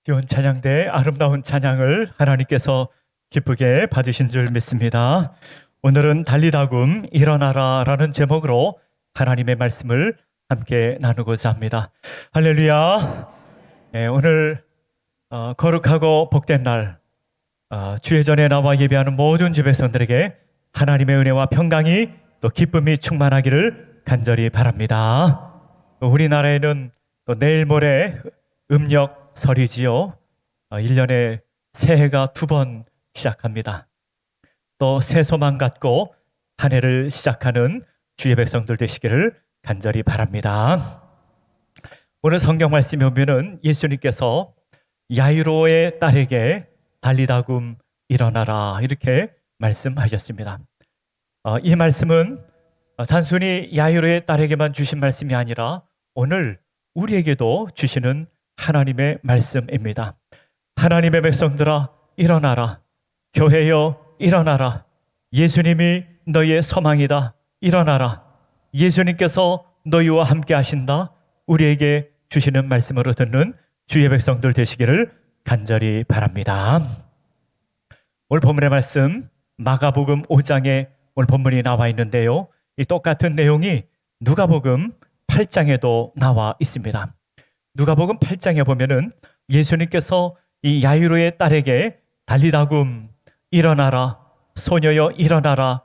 귀여운 찬양대 아름다운 찬양을 하나님께서 기쁘게 받으신 줄 믿습니다. 오늘은 달리다굼 일어나라 라는 제목으로 하나님의 말씀을 함께 나누고자 합니다. 할렐루야. 오늘 거룩하고 복된 날, 주의 전에 나와 예배하는 모든 주 백성들에게 하나님의 은혜와 평강이 또 기쁨이 충만하기를 간절히 바랍니다. 우리나라에는 또 내일 모레 음력설이지요. 1년에 새해가 2번 시작합니다. 또 새소망 갖고 한 해를 시작하는 주의 백성들 되시기를 간절히 바랍니다. 오늘 성경 말씀에 보면은 예수님께서 야이로의 딸에게 달리다굼 일어나라 이렇게 말씀하셨습니다. 이 말씀은 단순히 야이로의 딸에게만 주신 말씀이 아니라 오늘 우리에게도 주시는 하나님의 말씀입니다. 하나님의 백성들아 일어나라. 교회여 일어나라. 예수님이 너희의 소망이다. 일어나라. 예수님께서 너희와 함께 하신다. 우리에게 주시는 말씀으로 듣는 주의 백성들 되시기를 간절히 바랍니다. 오늘 본문의 말씀 마가복음 5장에 오늘 본문이 나와 있는데요. 이 똑같은 내용이 누가복음 8장에도 나와 있습니다. 누가복음 8장에 보면은 예수님께서 이 야이로의 딸에게 달리다굼 일어나라, 소녀여 일어나라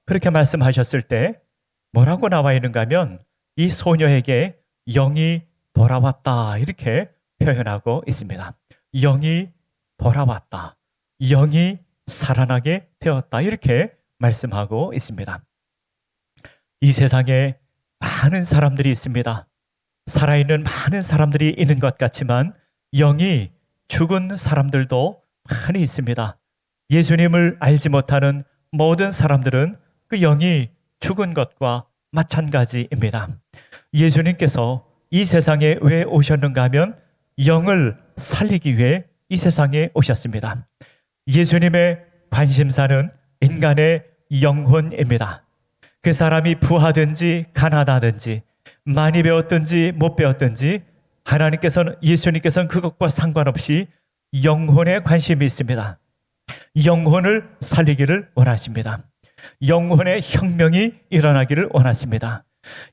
그렇게 말씀하셨을 때 뭐라고 나와 있는가 하면 이 소녀에게 영이 돌아왔다 이렇게 표현하고 있습니다. 영이 돌아왔다, 영이 살아나게 되었다 이렇게 말씀하고 있습니다. 이 세상에 많은 사람들이 있습니다. 살아있는 많은 사람들이 있는 것 같지만 영이 죽은 사람들도 많이 있습니다. 예수님을 알지 못하는 모든 사람들은 그 영이 죽은 것과 마찬가지입니다. 예수님께서 이 세상에 왜 오셨는가 하면 영을 살리기 위해 이 세상에 오셨습니다. 예수님의 관심사는 인간의 영혼입니다. 그 사람이 부하든지 가난하든지 많이 배웠든지 못 배웠든지 예수님께서는 그것과 상관없이 영혼에 관심이 있습니다. 영혼을 살리기를 원하십니다. 영혼의 혁명이 일어나기를 원하십니다.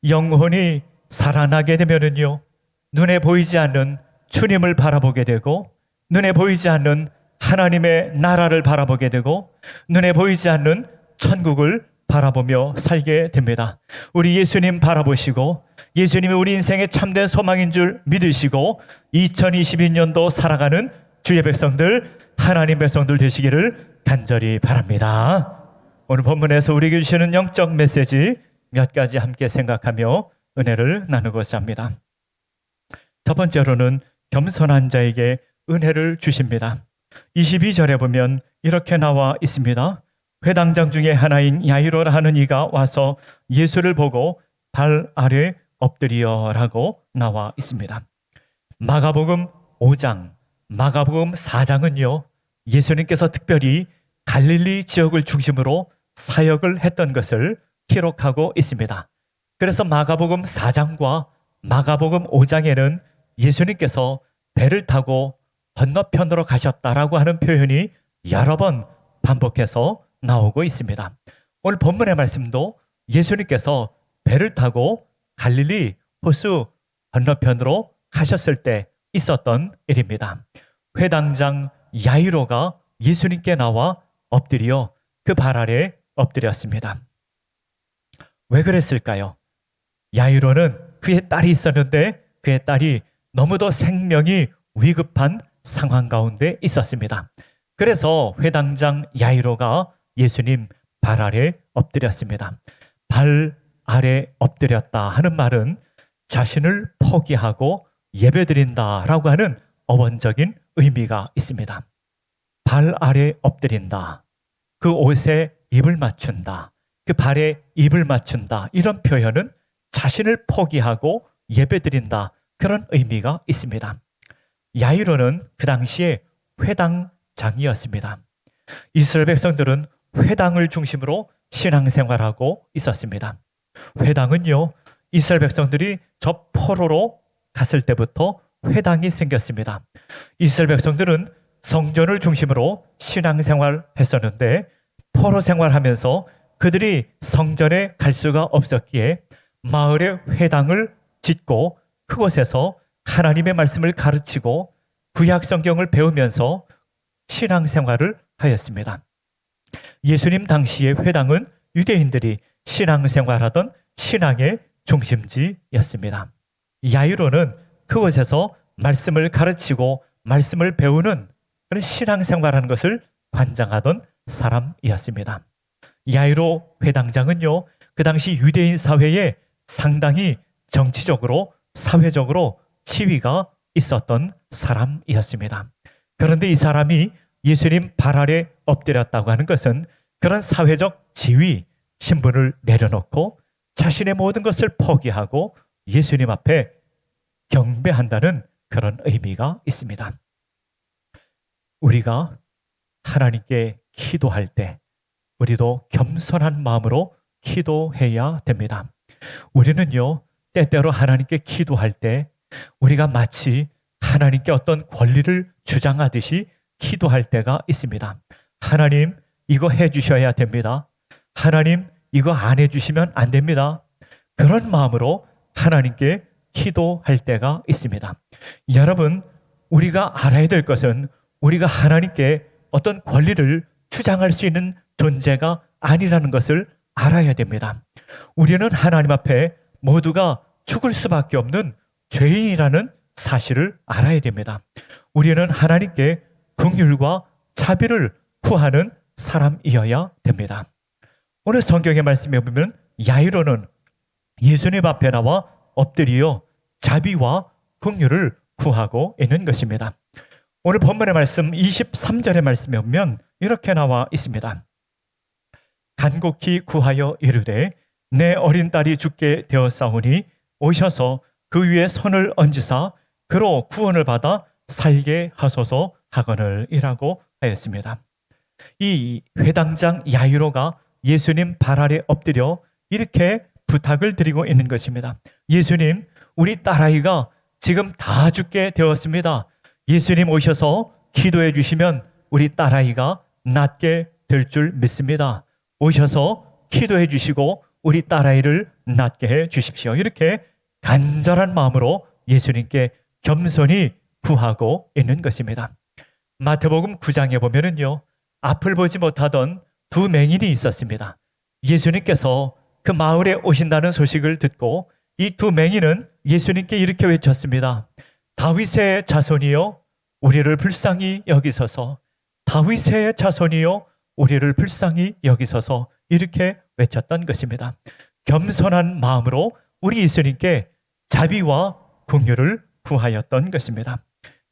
영혼이 살아나게 되면은요, 눈에 보이지 않는 주님을 바라보게 되고, 눈에 보이지 않는 하나님의 나라를 바라보게 되고, 눈에 보이지 않는 천국을 바라보며 살게 됩니다. 우리 예수님 바라보시고 예수님이 우리 인생의 참된 소망인 줄 믿으시고 2022년도 살아가는 주의 백성들, 하나님 백성들 되시기를 간절히 바랍니다. 오늘 본문에서 우리에게 주시는 영적 메시지 몇 가지 함께 생각하며 은혜를 나누고자 합니다. 첫 번째로는 겸손한 자에게 은혜를 주십니다. 22절에 보면 이렇게 나와 있습니다. 회당장 중에 하나인 야이로라 하는 이가 와서 예수를 보고 발 아래 엎드리어라고 나와 있습니다. 마가복음 5장, 마가복음 4장은요, 예수님께서 특별히 갈릴리 지역을 중심으로 사역을 했던 것을 기록하고 있습니다. 그래서 마가복음 4장과 마가복음 5장에는 예수님께서 배를 타고 건너편으로 가셨다라고 하는 표현이 여러 번 반복해서 나오고 있습니다. 오늘 본문의 말씀도 예수님께서 배를 타고 갈릴리 호수 건너편으로 가셨을 때 있었던 일입니다. 회당장 야이로가 예수님께 나와 엎드려 그 발 아래 엎드렸습니다. 왜 그랬을까요? 야이로는 그의 딸이 있었는데 그의 딸이 너무도 생명이 위급한 상황 가운데 있었습니다. 그래서 회당장 야이로가 예수님 발 아래 엎드렸습니다. 발 아래 엎드렸다 하는 말은 자신을 포기하고 예배드린다라고 하는 어원적인 의미가 있습니다. 발 아래 엎드린다. 그 옷에 입을 맞춘다. 그 발에 입을 맞춘다. 이런 표현은 자신을 포기하고 예배드린다. 그런 의미가 있습니다. 야이로는 그 당시에 회당장이었습니다. 이스라엘 백성들은 회당을 중심으로 신앙생활하고 있었습니다. 회당은요, 이스라엘 백성들이 저 포로로 갔을 때부터 회당이 생겼습니다. 이스라엘 백성들은 성전을 중심으로 신앙생활 했었는데 포로 생활하면서 그들이 성전에 갈 수가 없었기에 마을에 회당을 짓고 그곳에서 하나님의 말씀을 가르치고 구약 성경을 배우면서 신앙생활을 하였습니다. 예수님 당시의 회당은 유대인들이 신앙생활하던 신앙의 중심지였습니다. 야이로는 그곳에서 말씀을 가르치고 말씀을 배우는 그런 신앙생활하는 것을 관장하던 사람이었습니다. 야이로 회당장은요, 그 당시 유대인 사회에 상당히 정치적으로 사회적으로 지위가 있었던 사람이었습니다. 그런데 이 사람이 예수님 발 아래 엎드렸다고 하는 것은 그런 사회적 지위, 신분을 내려놓고 자신의 모든 것을 포기하고 예수님 앞에 경배한다는 그런 의미가 있습니다. 우리가 하나님께 기도할 때 우리도 겸손한 마음으로 기도해야 됩니다. 우리는요, 때때로 하나님께 기도할 때 우리가 마치 하나님께 어떤 권리를 주장하듯이 기도할 때가 있습니다. 하나님, 이거 해주셔야 됩니다. 하나님, 이거 안 해주시면 안 됩니다. 그런 마음으로 하나님께 기도할 때가 있습니다. 여러분, 우리가 알아야 될 것은 우리가 하나님께 어떤 권리를 주장할 수 있는 존재가 아니라는 것을 알아야 됩니다. 우리는 하나님 앞에 모두가 죽을 수밖에 없는 죄인이라는 사실을 알아야 됩니다. 우리는 하나님께 긍휼과 자비를 구하는 사람이어야 됩니다. 오늘 성경의 말씀에 보면 야이로는 예수님 앞에 나와 엎드려 자비와 긍휼을 구하고 있는 것입니다. 오늘 본문의 말씀 23절의 말씀에 보면 이렇게 나와 있습니다. 간곡히 구하여 이르되 내 어린 딸이 죽게 되었사오니 오셔서 그 위에 손을 얹으사 그로 구원을 받아 살게 하소서 하거늘 이라고 하였습니다. 이 회당장 야이로가 예수님 발 아래 엎드려 이렇게 부탁을 드리고 있는 것입니다. 예수님, 우리 딸아이가 지금 다 죽게 되었습니다. 예수님 오셔서 기도해 주시면 우리 딸아이가 낫게 될 줄 믿습니다. 오셔서 기도해 주시고 우리 딸아이를 낫게 해 주십시오. 이렇게 간절한 마음으로 예수님께 겸손히 구하고 있는 것입니다. 마태복음 9장에 보면은요, 앞을 보지 못하던 두 맹인이 있었습니다. 예수님께서 그 마을에 오신다는 소식을 듣고 이 두 맹인은 예수님께 이렇게 외쳤습니다. 다윗의 자손이여 우리를 불쌍히 여기소서. 다윗의 자손이여 우리를 불쌍히 여기소서. 이렇게 외쳤던 것입니다. 겸손한 마음으로 우리 예수님께 자비와 긍휼을 구하였던 것입니다.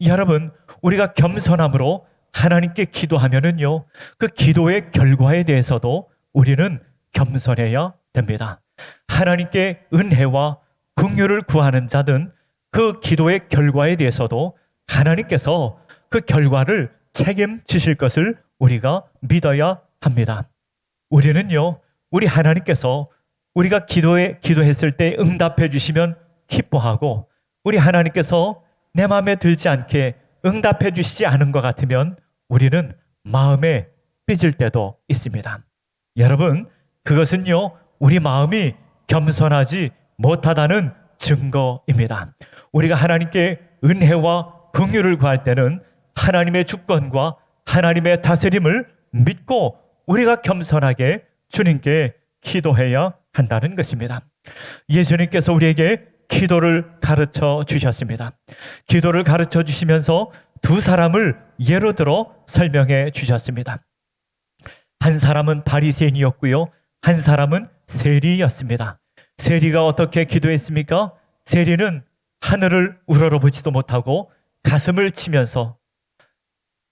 여러분, 우리가 겸손함으로 하나님께 기도하면은요, 그 기도의 결과에 대해서도 우리는 겸손해야 됩니다. 하나님께 은혜와 긍휼을 구하는 자든 그 기도의 결과에 대해서도 하나님께서 그 결과를 책임지실 것을 우리가 믿어야 합니다. 우리는요, 우리 하나님께서 우리가 기도했을 때 응답해 주시면 기뻐하고 우리 하나님께서 내 마음에 들지 않게 응답해 주시지 않은 것 같으면 우리는 마음에 삐질 때도 있습니다. 여러분, 그것은요, 우리 마음이 겸손하지 못하다는 증거입니다. 우리가 하나님께 은혜와 긍휼을 구할 때는 하나님의 주권과 하나님의 다스림을 믿고 우리가 겸손하게 주님께 기도해야 한다는 것입니다. 예수님께서 우리에게 기도를 가르쳐 주셨습니다. 기도를 가르쳐 주시면서 두 사람을 예로 들어 설명해 주셨습니다. 한 사람은 바리새인이었고요, 한 사람은 세리였습니다. 세리가 어떻게 기도했습니까? 세리는 하늘을 우러러보지도 못하고 가슴을 치면서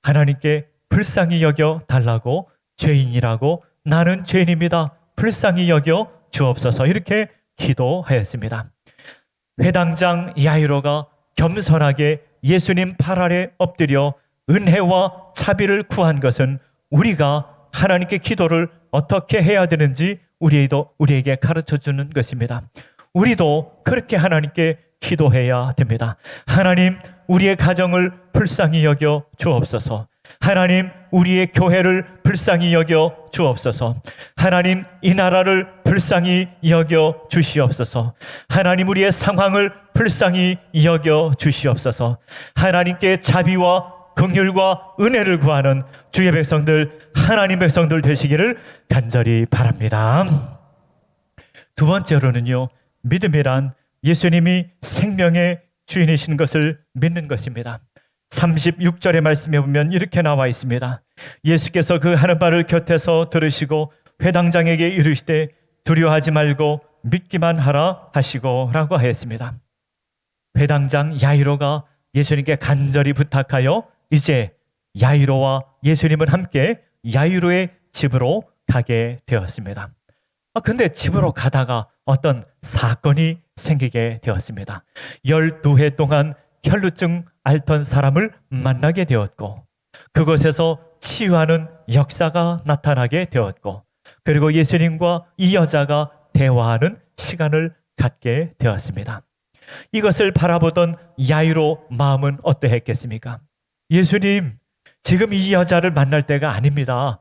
하나님께 불쌍히 여겨 달라고, 죄인이라고, 나는 죄인입니다, 불쌍히 여겨 주옵소서, 이렇게 기도하였습니다. 회당장 야이로가 겸손하게 예수님 발 아래 엎드려 은혜와 자비를 구한 것은 우리가 하나님께 기도를 어떻게 해야 되는지 우리에게 가르쳐 주는 것입니다. 우리도 그렇게 하나님께 기도해야 됩니다. 하나님, 우리의 가정을 불쌍히 여겨 주옵소서. 하나님, 우리의 교회를 불쌍히 여겨 주옵소서. 하나님, 이 나라를 불쌍히 여겨 주시옵소서. 하나님, 우리의 상황을 불쌍히 여겨 주시옵소서. 하나님께 자비와 긍휼과 은혜를 구하는 주의 백성들, 하나님 백성들 되시기를 간절히 바랍니다. 두 번째로는요, 믿음이란 예수님이 생명의 주인이신 것을 믿는 것입니다. 36절의 말씀에 보면 이렇게 나와 있습니다. 예수께서 그 하는 바를 곁에서 들으시고 회당장에게 이르시되 두려워하지 말고 믿기만 하라 하시고 라고 하였습니다. 회당장 야이로가 예수님께 간절히 부탁하여 이제 야이로와 예수님은 함께 야이로의 집으로 가게 되었습니다. 근데 집으로 가다가 어떤 사건이 생기게 되었습니다. 12해 동안 혈루증 앓던 사람을 만나게 되었고, 그곳에서 치유하는 역사가 나타나게 되었고, 그리고 예수님과 이 여자가 대화하는 시간을 갖게 되었습니다. 이것을 바라보던 야이로 마음은 어떠했겠습니까? 예수님, 지금 이 여자를 만날 때가 아닙니다.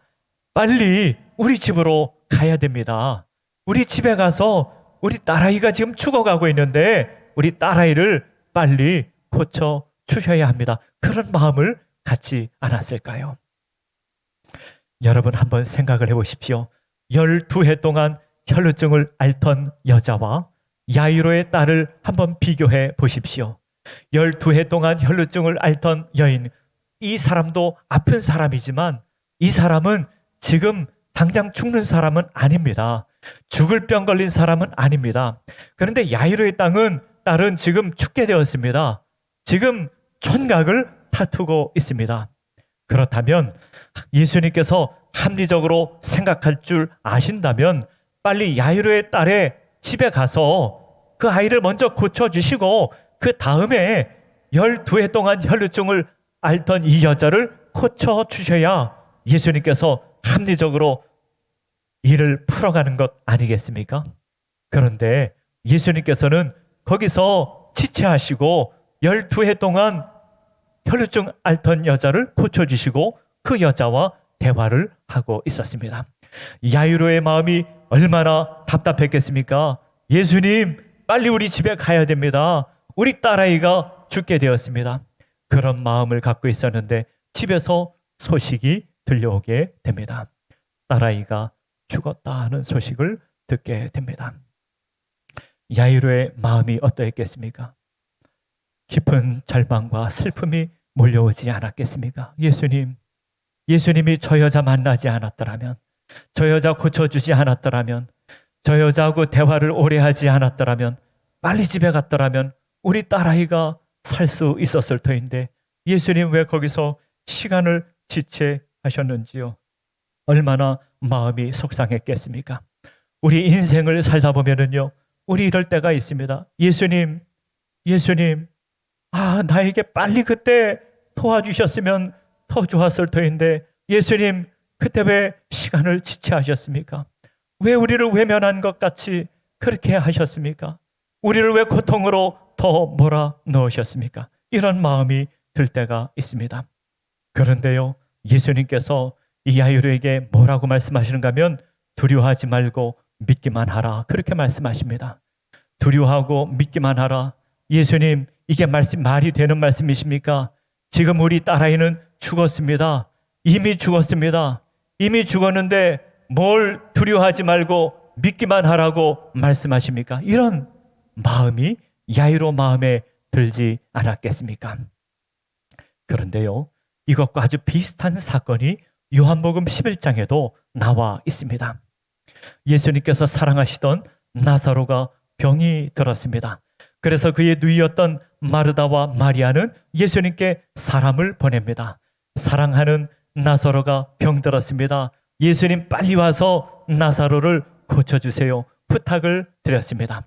빨리 우리 집으로 가야 됩니다. 우리 집에 가서 우리 딸아이가 지금 죽어가고 있는데 우리 딸아이를 빨리 고쳐 주셔야 합니다. 그런 마음을 갖지 않았을까요? 여러분 한번 생각을 해보십시오. 12해 동안 혈루증을 앓던 여자와 야이로의 딸을 한번 비교해 보십시오. 12해 동안 혈루증을 앓던 여인, 이 사람도 아픈 사람이지만 이 사람은 지금 당장 죽는 사람은 아닙니다. 죽을 병 걸린 사람은 아닙니다. 그런데 야이로의 딸은 지금 죽게 되었습니다. 지금 촌각을 다투고 있습니다. 그렇다면 예수님께서 합리적으로 생각할 줄 아신다면 빨리 야이로의 딸의 집에 가서 그 아이를 먼저 고쳐주시고 그 다음에 12해 동안 혈루증을 앓던 이 여자를 고쳐주셔야 예수님께서 합리적으로 일을 풀어가는 것 아니겠습니까? 그런데 예수님께서는 거기서 지체하시고 12해 동안 혈루증 앓던 여자를 고쳐주시고 그 여자와 대화를 하고 있었습니다. 야이로의 마음이 얼마나 답답했겠습니까? 예수님, 빨리 우리 집에 가야 됩니다. 우리 딸아이가 죽게 되었습니다. 그런 마음을 갖고 있었는데 집에서 소식이 들려오게 됩니다. 딸아이가 죽었다 하는 소식을 듣게 됩니다. 야이로의 마음이 어떠했겠습니까? 깊은 절망과 슬픔이 몰려오지 않았겠습니까? 예수님이 저 여자 만나지 않았더라면, 저 여자 고쳐주지 않았더라면, 저 여자하고 대화를 오래 하지 않았더라면, 빨리 집에 갔더라면 우리 딸아이가 살 수 있었을 터인데 예수님 왜 거기서 시간을 지체하셨는지요? 얼마나 마음이 속상했겠습니까? 우리 인생을 살다 보면은요, 우리 이럴 때가 있습니다. 예수님, 나에게 빨리 그때 도와주셨으면 더 좋았을 터인데 예수님, 그때 왜 시간을 지체하셨습니까? 왜 우리를 외면한 것 같이 그렇게 하셨습니까? 우리를 왜 고통으로 더 몰아넣으셨습니까? 이런 마음이 들 때가 있습니다. 그런데요, 예수님께서 이 야이로에게 뭐라고 말씀하시는가 하면 두려워하지 말고 믿기만 하라, 그렇게 말씀하십니다. 두려워하고 믿기만 하라. 예수님, 이게 말이 되는 말씀이십니까? 지금 우리 딸아이는 죽었습니다. 이미 죽었습니다. 이미 죽었는데 뭘 두려워하지 말고 믿기만 하라고 말씀하십니까? 이런 마음이 야이로 마음에 들지 않았겠습니까? 그런데요, 이것과 아주 비슷한 사건이 요한복음 11장에도 나와 있습니다. 예수님께서 사랑하시던 나사로가 병이 들었습니다. 그래서 그의 누이였던 마르다와 마리아는 예수님께 사람을 보냅니다. 사랑하는 나사로가 병들었습니다. 예수님 빨리 와서 나사로를 고쳐주세요. 부탁을 드렸습니다.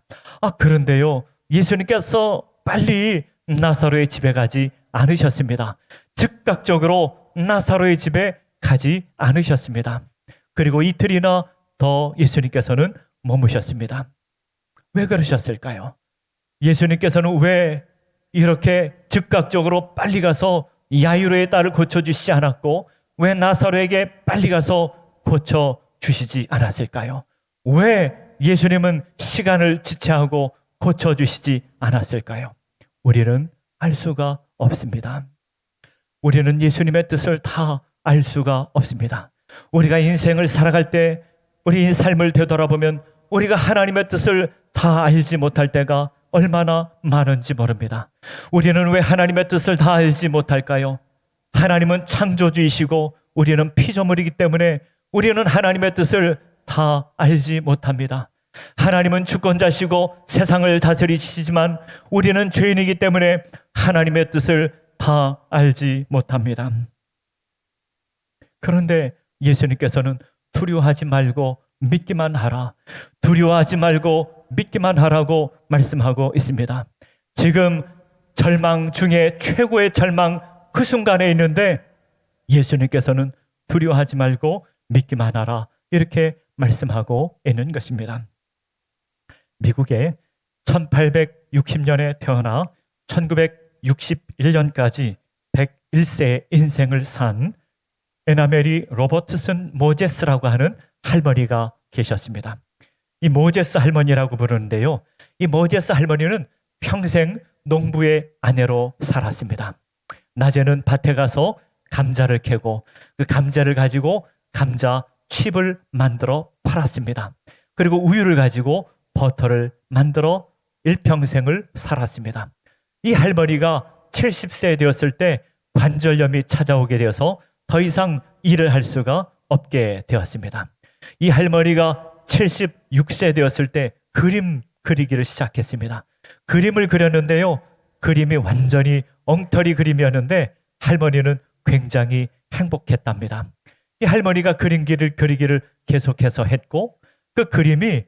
그런데요, 예수님께서 빨리 나사로의 집에 가지 않으셨습니다. 즉각적으로 나사로의 집에 가지 않으셨습니다. 그리고 이틀이나 더 예수님께서는 머무셨습니다. 왜 그러셨을까요? 예수님께서는 왜 이렇게 즉각적으로 빨리 가서 야이로의 딸을 고쳐주시지 않았고 왜 나사로에게 빨리 가서 고쳐주시지 않았을까요? 왜 예수님은 시간을 지체하고 고쳐주시지 않았을까요? 우리는 알 수가 없습니다. 우리는 예수님의 뜻을 다 알 수가 없습니다. 우리가 인생을 살아갈 때 우리 삶을 되돌아보면 우리가 하나님의 뜻을 다 알지 못할 때가 얼마나 많은지 모릅니다. 우리는 왜 하나님의 뜻을 다 알지 못할까요? 하나님은 창조주이시고 우리는 피조물이기 때문에 우리는 하나님의 뜻을 다 알지 못합니다. 하나님은 주권자시고 세상을 다스리시지만 우리는 죄인이기 때문에 하나님의 뜻을 다 알지 못합니다. 그런데 예수님께서는 두려워하지 말고 믿기만 하라. 두려워하지 말고 믿기만 하라고 말씀하고 있습니다. 지금 절망 중에 최고의 절망 그 순간에 있는데 예수님께서는 두려워하지 말고 믿기만 하라 이렇게 말씀하고 있는 것입니다. 미국에 1860년에 태어나 1961년까지 101세의 인생을 산 에나메리 로버트슨 모제스라고 하는 할머니가 계셨습니다. 이 모제스 할머니라고 부르는데요. 이 모제스 할머니는 평생 농부의 아내로 살았습니다. 낮에는 밭에 가서 감자를 캐고 그 감자를 가지고 감자 칩을 만들어 팔았습니다. 그리고 우유를 가지고 버터를 만들어 일평생을 살았습니다. 이 할머니가 70세 되었을 때 관절염이 찾아오게 되어서 더 이상 일을 할 수가 없게 되었습니다. 이 할머니가 76세 되었을 때 그림 그리기를 시작했습니다. 그림을 그렸는데요. 그림이 완전히 엉터리 그림이었는데 할머니는 굉장히 행복했답니다. 이 할머니가 그리기를 계속해서 했고 그 그림이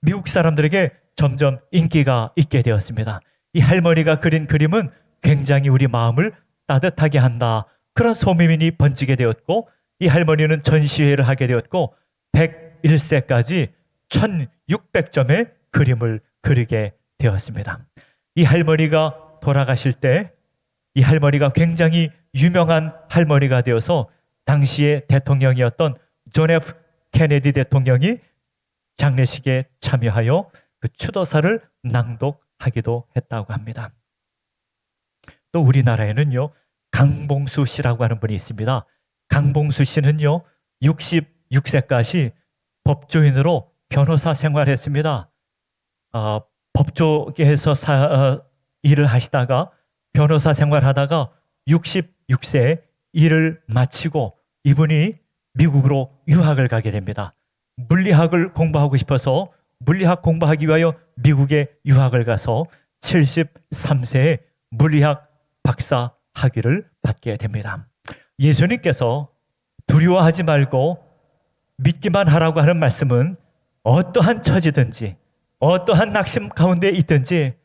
미국 사람들에게 점점 인기가 있게 되었습니다. 이 할머니가 그린 그림은 굉장히 우리 마음을 따뜻하게 한다. 그런 소문이 번지게 되었고 이 할머니는 전시회를 하게 되었고 101세까지 1600점의 그림을 그리게 되었습니다. 이 할머니가 돌아가실 때 이 할머니가 굉장히 유명한 할머니가 되어서 당시의 대통령이었던 존 F 케네디 대통령이 장례식에 참여하여 그 추도사를 낭독하기도 했다고 합니다. 또 우리나라에는요 강봉수 씨라고 하는 분이 있습니다. 강봉수 씨는요 66세까지 법조인으로 변호사 생활했습니다. 법조계에서 일을 하시다가 변호사 생활하다가 66세에 일을 마치고 이분이 미국으로 유학을 가게 됩니다. 물리학을 공부하고 싶어서 물리학 공부하기 위하여 미국에 유학을 가서 73세에 물리학 박사 학위를 받게 됩니다. 예수님께서 두려워하지 말고 믿기만 하라고 하는 말씀은 어떠한 처지든지 어떠한 낙심 가운데 있든지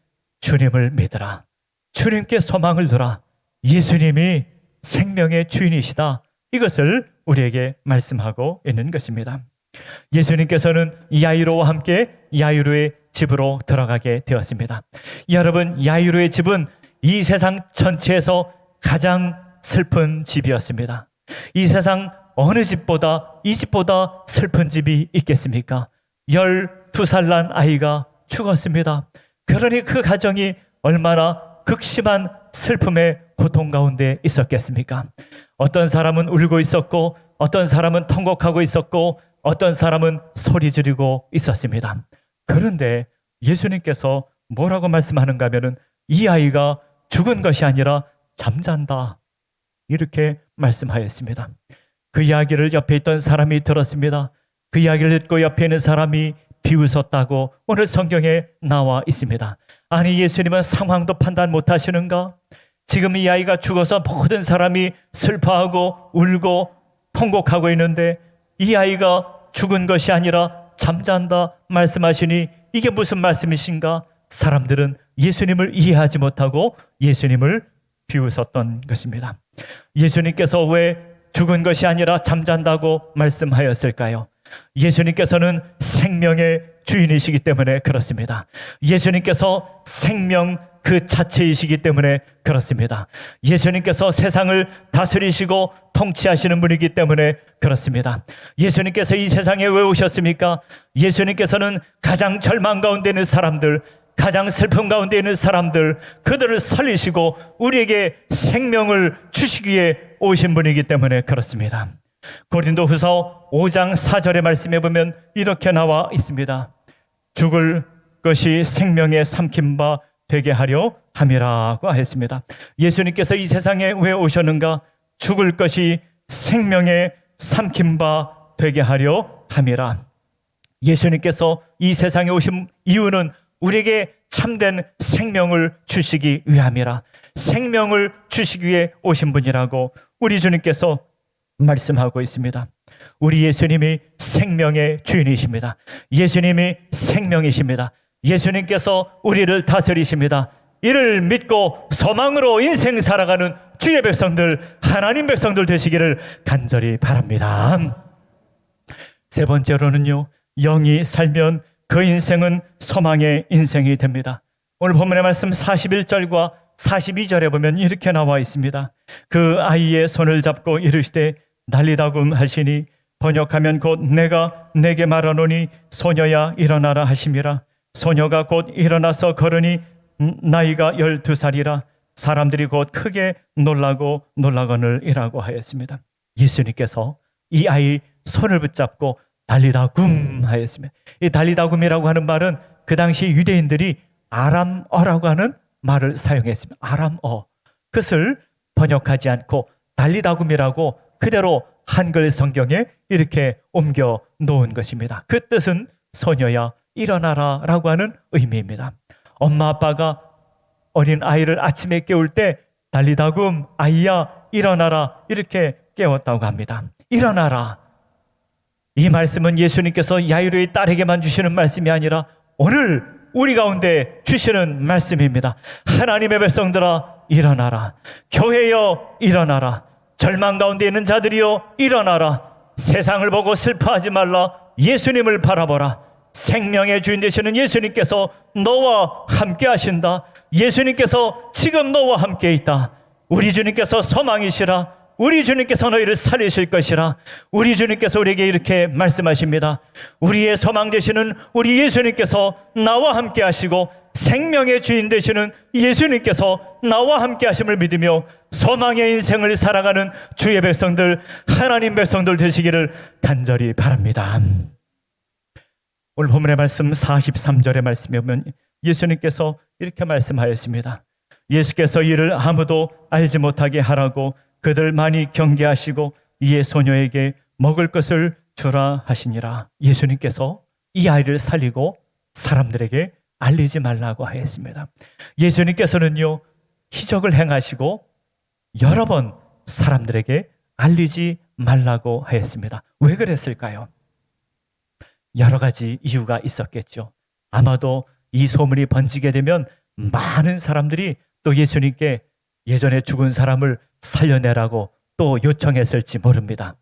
주님을 믿으라. 주님께 소망을 두라. 예수님이 생명의 주인이시다. 이것을 우리에게 말씀하고 있는 것입니다. 예수님께서는 야이로와 함께 야이로의 집으로 들어가게 되었습니다. 여러분, 야이로의 집은 이 세상 전체에서 가장 슬픈 집이었습니다. 이 세상 어느 집보다 이 집보다 슬픈 집이 있겠습니까? 12살 난 아이가 죽었습니다. 그러니 그 가정이 얼마나 극심한 슬픔의 고통 가운데 있었겠습니까? 어떤 사람은 울고 있었고 어떤 사람은 통곡하고 있었고 어떤 사람은 소리 지르고 있었습니다. 그런데 예수님께서 뭐라고 말씀하는가 하면은 이 아이가 죽은 것이 아니라 잠잔다. 이렇게 말씀하였습니다. 그 이야기를 옆에 있던 사람이 들었습니다. 그 이야기를 듣고 옆에 있는 사람이 비웃었다고 오늘 성경에 나와 있습니다. 아니, 예수님은 상황도 판단 못하시는가? 지금 이 아이가 죽어서 모든 사람이 슬퍼하고 울고 통곡하고 있는데 이 아이가 죽은 것이 아니라 잠잔다 말씀하시니 이게 무슨 말씀이신가? 사람들은 예수님을 이해하지 못하고 예수님을 비웃었던 것입니다. 예수님께서 왜 죽은 것이 아니라 잠잔다고 말씀하였을까요? 예수님께서는 생명의 주인이시기 때문에 그렇습니다. 예수님께서 생명 그 자체이시기 때문에 그렇습니다. 예수님께서 세상을 다스리시고 통치하시는 분이기 때문에 그렇습니다. 예수님께서 이 세상에 왜 오셨습니까? 예수님께서는 가장 절망 가운데 있는 사람들, 가장 슬픔 가운데 있는 사람들, 그들을 살리시고 우리에게 생명을 주시기 위해 오신 분이기 때문에 그렇습니다. 고린도후서 5장 4절의 말씀에 보면 이렇게 나와 있습니다. 죽을 것이 생명의 삼킨 바 되게 하려 함이라고 하였습니다. 예수님께서 이 세상에 왜 오셨는가? 죽을 것이 생명의 삼킨 바 되게 하려 함이라. 예수님께서 이 세상에 오신 이유는 우리에게 참된 생명을 주시기 위함이라. 생명을 주시기 위해 오신 분이라고 우리 주님께서 말씀하고 있습니다. 우리 예수님이 생명의 주인이십니다. 예수님이 생명이십니다. 예수님께서 우리를 다스리십니다. 이를 믿고 소망으로 인생 살아가는 주의 백성들, 하나님 백성들 되시기를 간절히 바랍니다. 세 번째로는요, 영이 살면 그 인생은 소망의 인생이 됩니다. 오늘 본문의 말씀 41절과 42절에 보면 이렇게 나와 있습니다. 그 아이의 손을 잡고 이르시되 날리다금 하시니 번역하면 곧 내가 내게 말하노니 소녀야 일어나라 하심이라. 소녀가 곧 일어나서 걸으니 나이가 12살이라. 사람들이 곧 크게 놀라거늘이라고 하였습니다. 예수님께서 이 아이 손을 붙잡고 달리다굼 하였습니다. 이 달리다굼이라고 하는 말은 그 당시 유대인들이 아람어라고 하는 말을 사용했습니다. 아람어. 그것을 번역하지 않고 달리다굼이라고 그대로 한글 성경에 이렇게 옮겨 놓은 것입니다. 그 뜻은 소녀야 일어나라 라고 하는 의미입니다. 엄마 아빠가 어린 아이를 아침에 깨울 때 달리다굼 아이야 일어나라 이렇게 깨웠다고 합니다. 일어나라. 이 말씀은 예수님께서 야이로의 딸에게만 주시는 말씀이 아니라 오늘 우리 가운데 주시는 말씀입니다. 하나님의 백성들아 일어나라. 교회여 일어나라. 절망 가운데 있는 자들이여 일어나라. 세상을 보고 슬퍼하지 말라. 예수님을 바라보라. 생명의 주인 되시는 예수님께서 너와 함께 하신다. 예수님께서 지금 너와 함께 있다. 우리 주님께서 소망이시라. 우리 주님께서 너희를 살리실 것이라. 우리 주님께서 우리에게 이렇게 말씀하십니다. 우리의 소망 되시는 우리 예수님께서 나와 함께 하시고 생명의 주인 되시는 예수님께서 나와 함께 하심을 믿으며 소망의 인생을 살아가는 주의 백성들, 하나님 백성들 되시기를 간절히 바랍니다. 오늘 본문의 말씀 43절의 말씀에 보면 예수님께서 이렇게 말씀하였습니다. 예수께서 이를 아무도 알지 못하게 하라고 그들 많이 경계하시고 이에 소녀에게 먹을 것을 주라 하시니라. 예수님께서 이 아이를 살리고 사람들에게 알리지 말라고 하였습니다. 예수님께서는요, 기적을 행하시고 여러 번 사람들에게 알리지 말라고 하였습니다. 왜 그랬을까요? 여러 가지 이유가 있었겠죠. 아마도 이 소문이 번지게 되면 많은 사람들이 또 예수님께 예전에 죽은 사람을 살려내라고 또 요청했을지 모릅니다.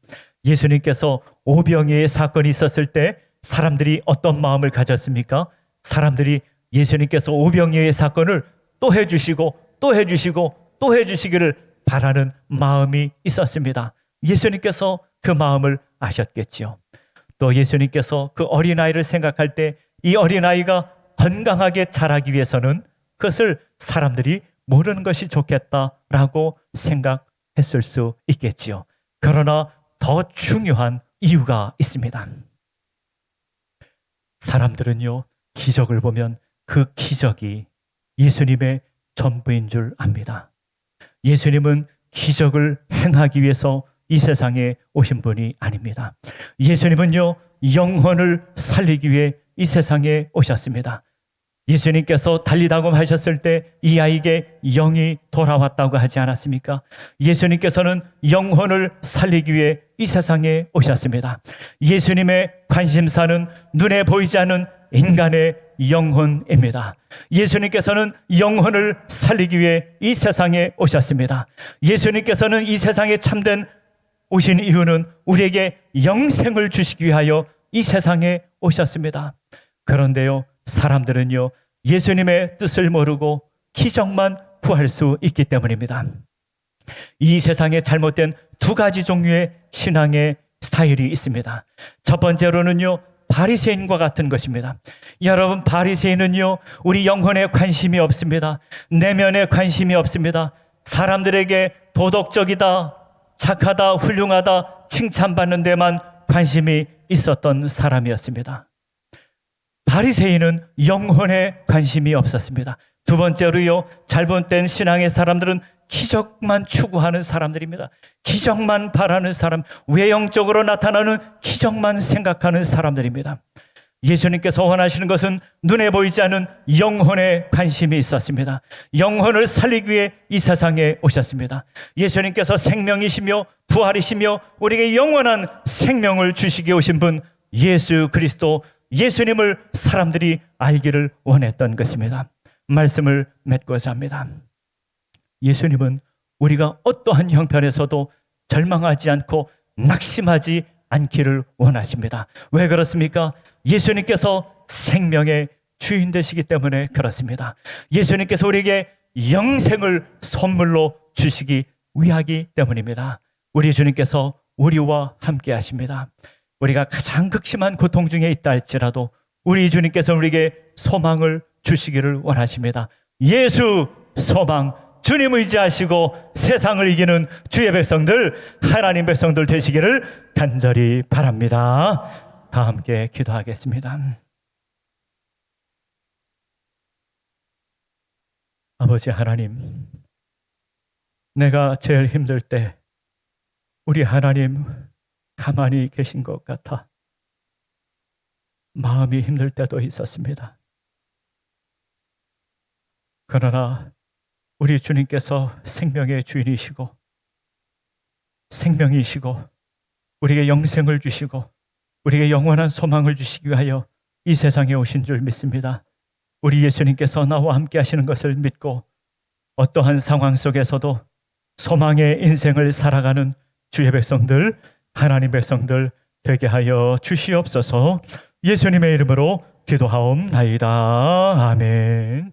예수님께서 오병이어의 사건이 있었을 때 사람들이 어떤 마음을 가졌습니까? 사람들이 예수님께서 오병이어의 사건을 또 해주시고 또 해주시고 또 해주시기를 바라는 마음이 있었습니다. 예수님께서 그 마음을 아셨겠지요. 또 예수님께서 그 어린아이를 생각할 때 이 어린아이가 건강하게 자라기 위해서는 그것을 사람들이 모르는 것이 좋겠다라고 생각했을 수 있겠지요. 그러나 더 중요한 이유가 있습니다. 사람들은요, 기적을 보면 그 기적이 예수님의 전부인 줄 압니다. 예수님은 기적을 행하기 위해서 이 세상에 오신 분이 아닙니다. 예수님은요, 영혼을 살리기 위해 이 세상에 오셨습니다. 예수님께서 달리다굼 하셨을 때 이 아이에게 영이 돌아왔다고 하지 않았습니까? 예수님께서는 영혼을 살리기 위해 이 세상에 오셨습니다. 예수님의 관심사는 눈에 보이지 않는 인간의 영혼입니다. 예수님께서는 영혼을 살리기 위해 이 세상에 오셨습니다. 예수님께서는 이 세상에 참된 오신 이유는 우리에게 영생을 주시기 위하여 이 세상에 오셨습니다. 그런데요, 사람들은요, 예수님의 뜻을 모르고 기적만 구할 수 있기 때문입니다. 이 세상에 잘못된 두 가지 종류의 신앙의 스타일이 있습니다. 첫 번째로는요, 바리새인과 같은 것입니다. 여러분, 바리새인은요, 우리 영혼에 관심이 없습니다. 내면에 관심이 없습니다. 사람들에게 도덕적이다, 착하다, 훌륭하다 칭찬받는 데만 관심이 있었던 사람이었습니다. 바리새인은 영혼에 관심이 없었습니다. 두 번째로요, 잘못된 신앙의 사람들은 기적만 추구하는 사람들입니다. 기적만 바라는 사람, 외형적으로 나타나는 기적만 생각하는 사람들입니다. 예수님께서 원하시는 것은 눈에 보이지 않는 영혼에 관심이 있었습니다. 영혼을 살리기 위해 이 세상에 오셨습니다. 예수님께서 생명이시며 부활이시며 우리에게 영원한 생명을 주시기 오신 분 예수 그리스도, 예수님을 사람들이 알기를 원했던 것입니다. 말씀을 맺고자 합니다. 예수님은 우리가 어떠한 형편에서도 절망하지 않고 낙심하지 않기를 원하십니다. 왜 그렇습니까? 예수님께서 생명의 주인 되시기 때문에 그렇습니다. 예수님께서 우리에게 영생을 선물로 주시기 위하기 때문입니다. 우리 주님께서 우리와 함께 하십니다. 우리가 가장 극심한 고통 중에 있다 할지라도 우리 주님께서 우리에게 소망을 주시기를 원하십니다. 예수 소망, 주님 의지하시고 세상을 이기는 주의 백성들, 하나님 백성들 되시기를 간절히 바랍니다. 다 함께 기도하겠습니다. 아버지 하나님, 내가 제일 힘들 때 우리 하나님 가만히 계신 것 같아 마음이 힘들 때도 있었습니다. 그러나 우리 주님께서 생명의 주인이시고 생명이시고 우리에게 영생을 주시고 우리에게 영원한 소망을 주시기 위하여 이 세상에 오신 줄 믿습니다. 우리 예수님께서 나와 함께 하시는 것을 믿고 어떠한 상황 속에서도 소망의 인생을 살아가는 주의 백성들, 하나님 백성들 되게 하여 주시옵소서. 예수님의 이름으로 기도하옵나이다. 아멘.